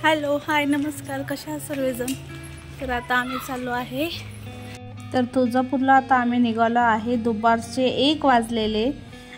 Hello hi नमस्कार, कशा आहात सर्वजण। तर आता आम्ही चाललो आहे तर तुळजापूरला। आता आम्ही निघालो आहे, दुपारचे 1 वाजलेले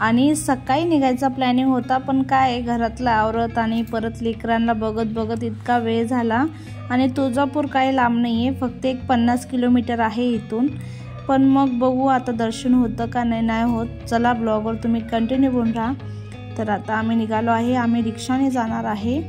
आणि सकाळी निघायचा प्लॅनिंग होता, पण काय घरातला आवरत आणि परत लेकरांना बघत बघत इतका वेळ झाला। आणि तुळजापूर काही लांब नाही आहे, फक्त एक 50 किलोमीटर आहे इथून। पण मग बघू आता दर्शन होतं का नाही होत। चला ब्लॉगवर तुम्ही कंटिन्यू होऊन राहा। तर आता आम्ही निघालो आहे, आम्ही रिक्षाने जाणार आहे।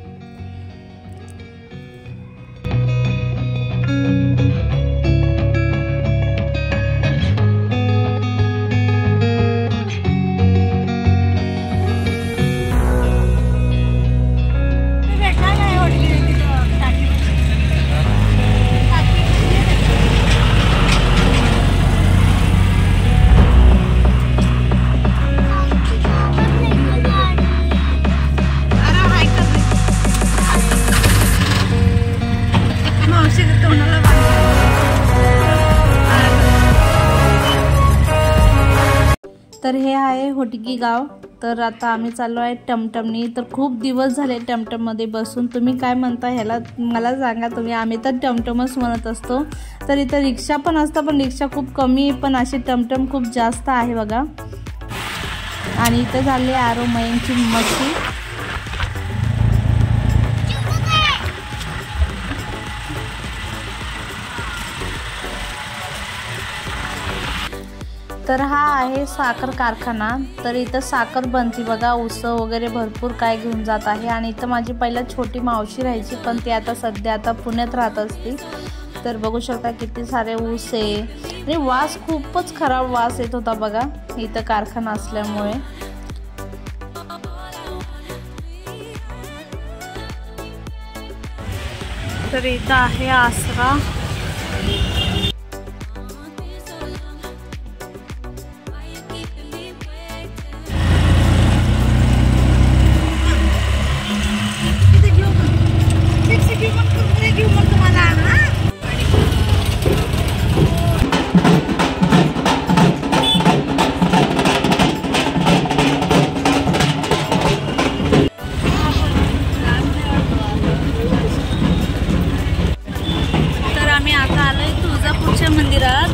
तर हे आहे होटगी गाव। तर आता आम्ही चाललो आहे टमटमनी। तर खूप दिवस झाले टमटम मध्ये बसून। तुम्ही काय म्हणता ह्याला मला सांगा तुम्ही। आम्ही तर टमटमच म्हणत असतो। तर इथं रिक्षा पण असतं, पण रिक्षा खूप कमी, पण अशी टमटम खूप जास्त आहे बघा। आणि इथं झाले आरो मयांची मच्छी। तर हा आहे साखर कारखाना। तर इथं साखर बनती बघा, ऊस वगैरे भरपूर काय घेऊन जात आहे। आणि इथं माझी पहिला छोटी मावशी राहायची, पण ती आता सध्या पुण्यात राहत असते। तर बघू शकता किती सारे ऊस आहे आणि वास खूपच खराब वास येत होता बघा इथं कारखाना असल्यामुळे। तर इथं आहे आसरा। मंदिरात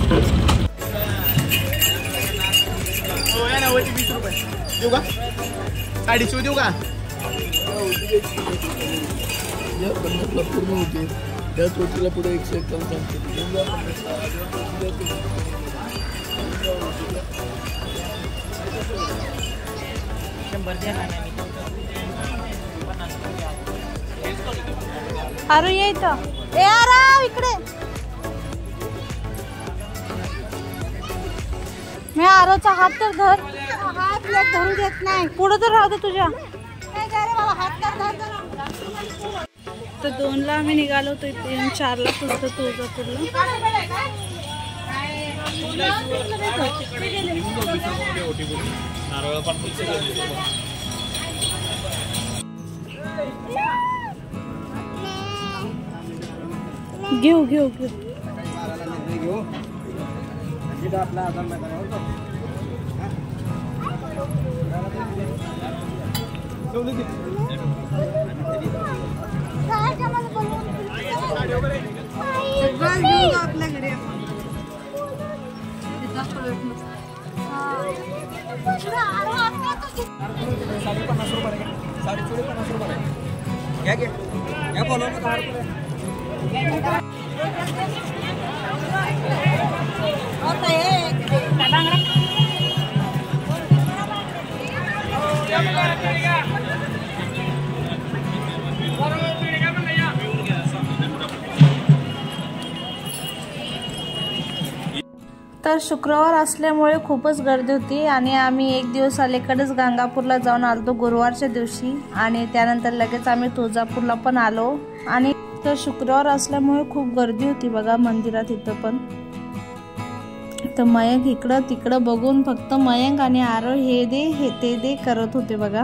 देऊ का? 250 देऊ का? पूर्ण होते त्या चोटीला पुढे 151 अरे ये इथं ए आरा इकडे। मी आरोचा हात तर धर, हात धरू देत नाही, पुढे तर राहू दे तुझ्या। तर 2ला आम्ही निघालो होतो, इथे 4ला पुढचं तुळजापूरला। घेऊ घेऊ घेऊ आपला आधार आपल्या घरी घ्या घ्या बोलव तर शुक्रवार असल्यामुळे खूपच गर्दी होती आणि आम्ही एक दिवस अलीकडेच गाणगापूरला जाऊन आलो गुरुवारच्या दिवशी। आणि त्यानंतर लगेच आम्ही तुळजापूरला पण आलो। आणि तर शुक्रवार असल्यामुळे खूप गर्दी होती बघा मंदिरात इथं पण। तर मयंक इकडं तिकडं बघून फक्त मयंक आणि आरो हे दे हे ते दे करत होते बघा।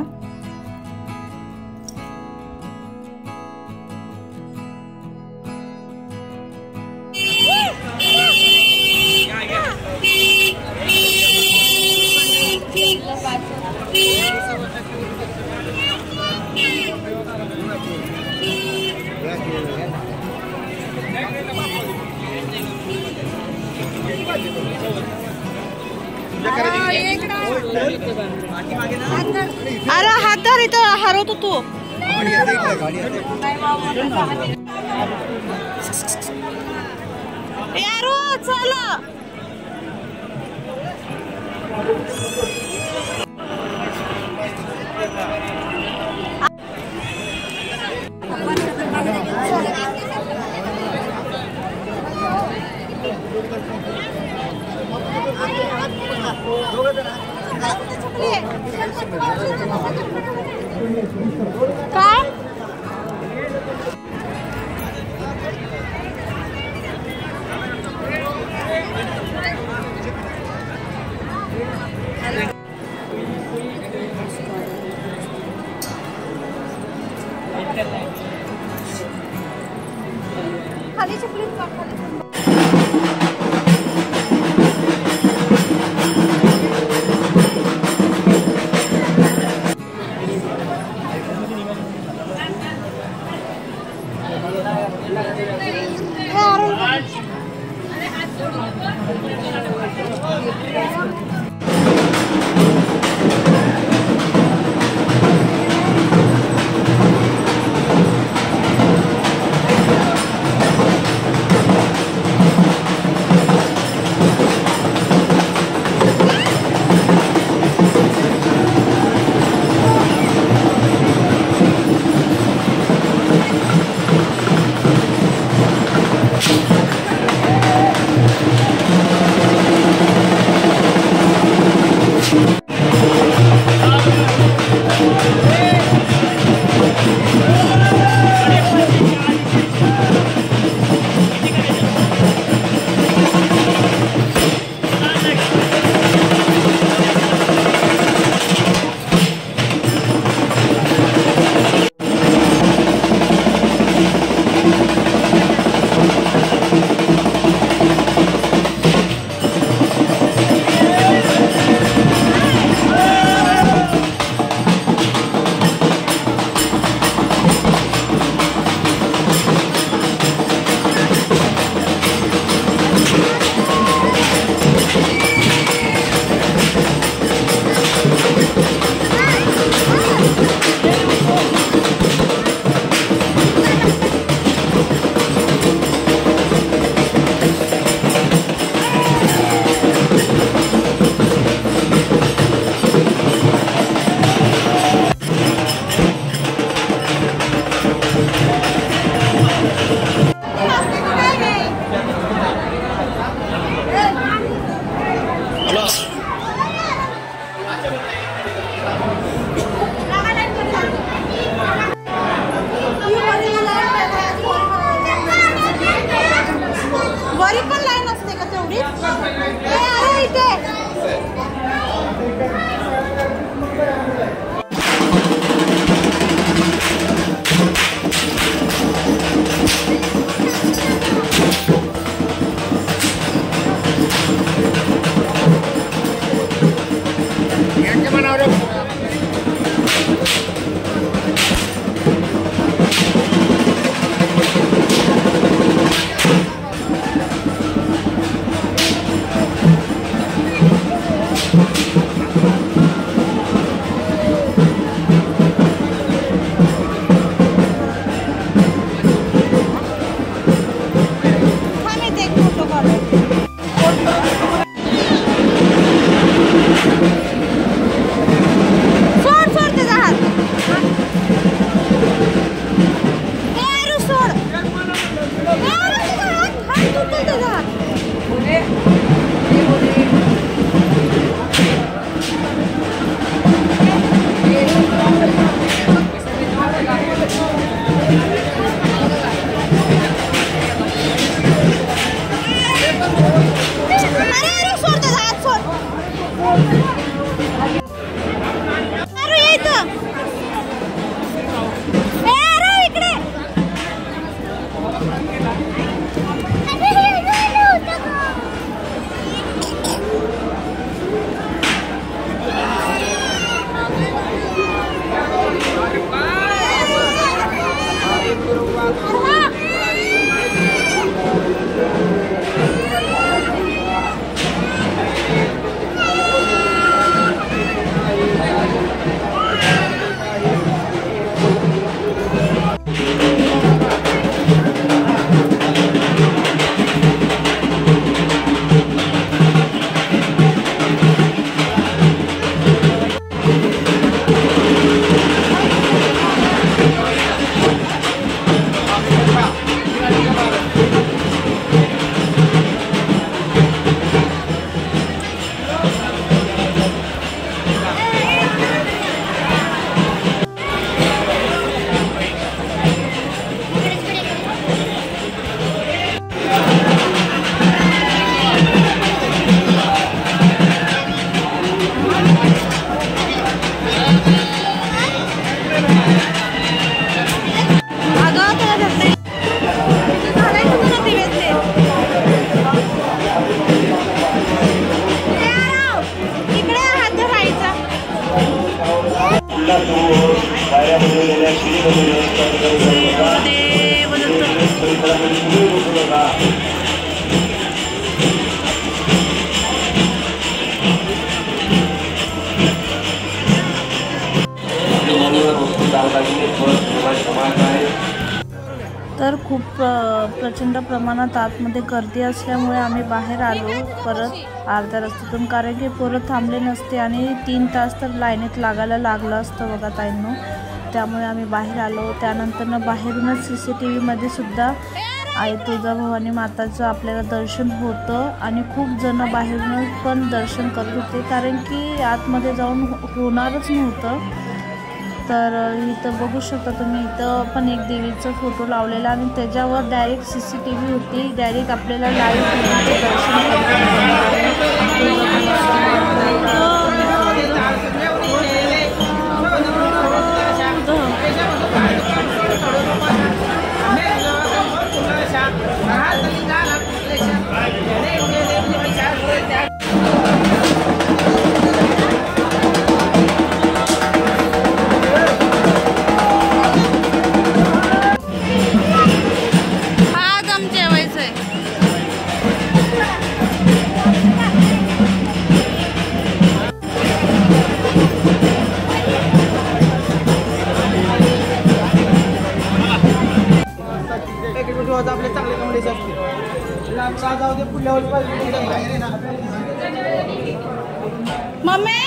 अरे हात धर, इथं हरवतो तू. यारो चला. काय खाली चपली तर खूप प्रचंड प्रमाणात आतमध्ये गर्दी असल्यामुळे आम्ही बाहेर आलो परत अर्ध्या रस्त्यातून, कारण की पोरं थांबले नसते आणि 3 तास तर लाईनीत लागायला लागलं असतं बघा ताईंनो. त्यामुळे आम्ही बाहेर आलो. त्यानंतर बाहेरूनच CCTVमध्ये सुद्धा आई तुळजाभवानी माताचं आपल्याला दर्शन होतं आणि खूप जण बाहेरूनच पण दर्शन करत होते, कारण की आतमध्ये जाऊन होणारच नव्हतं. तर इथं बघू शकता तुम्ही, इथं पण एक देवीचा फोटो लावलेला आणि त्याच्यावर डायरेक्ट CCTV होती. डायरेक्ट आपल्याला लाईव्ह दर्शन आपले चांगले कॉम्बिनेशन असते लांबचा जाऊ दे पुढल्यावर पाहिजे मम्मी.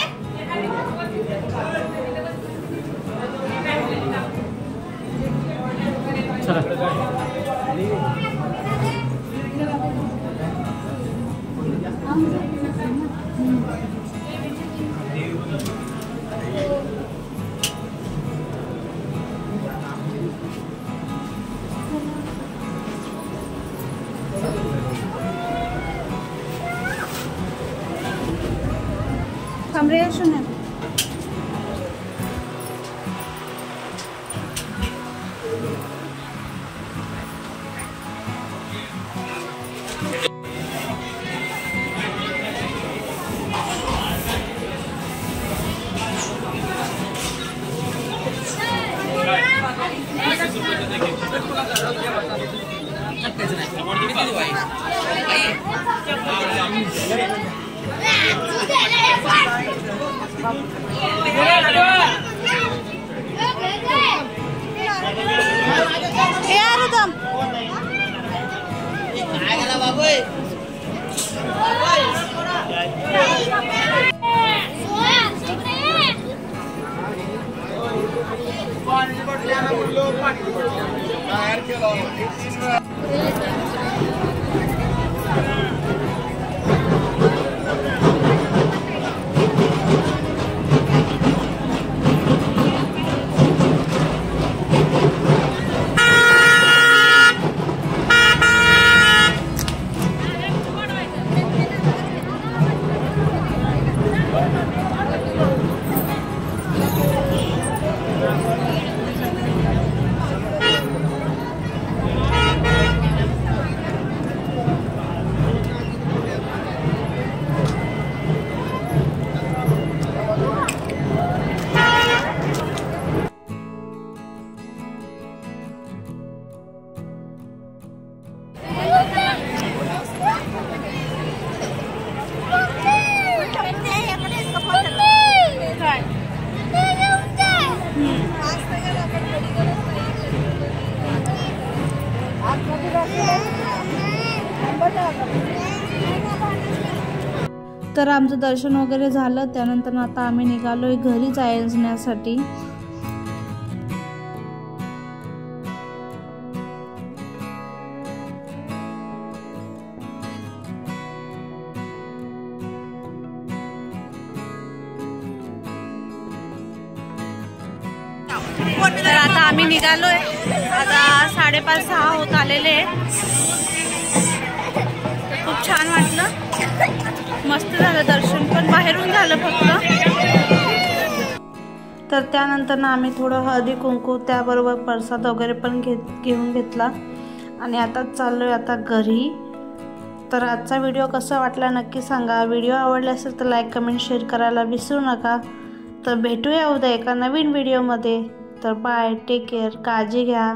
हमरे सुने तर आमचं दर्शन वगैरे झालं. त्यानंतर आता आम्ही निघालोय घरी जाण्यासाठी. तर आता आम्ही निघालोय. आता 5:30-6 होत आलेले. खूप छान वाटलं, मस्त झालं दर्शन, पण बाहेरून झालं फक्त. तर त्यानंतर आम्ही थोडं हळदी कुंकू त्याबरोबर प्रसाद वगैरे पण घेऊन घेतला आणि आता चाललोय आता घरी. तर आजचा व्हिडिओ कसा वाटला नक्की सांगा. व्हिडिओ आवडला असेल तर लाईक कमेंट शेअर करायला विसरू नका. तर भेटूया उद्या एका नवीन व्हिडिओमध्ये. तर बाय, टेक केअर, काळजी घ्या.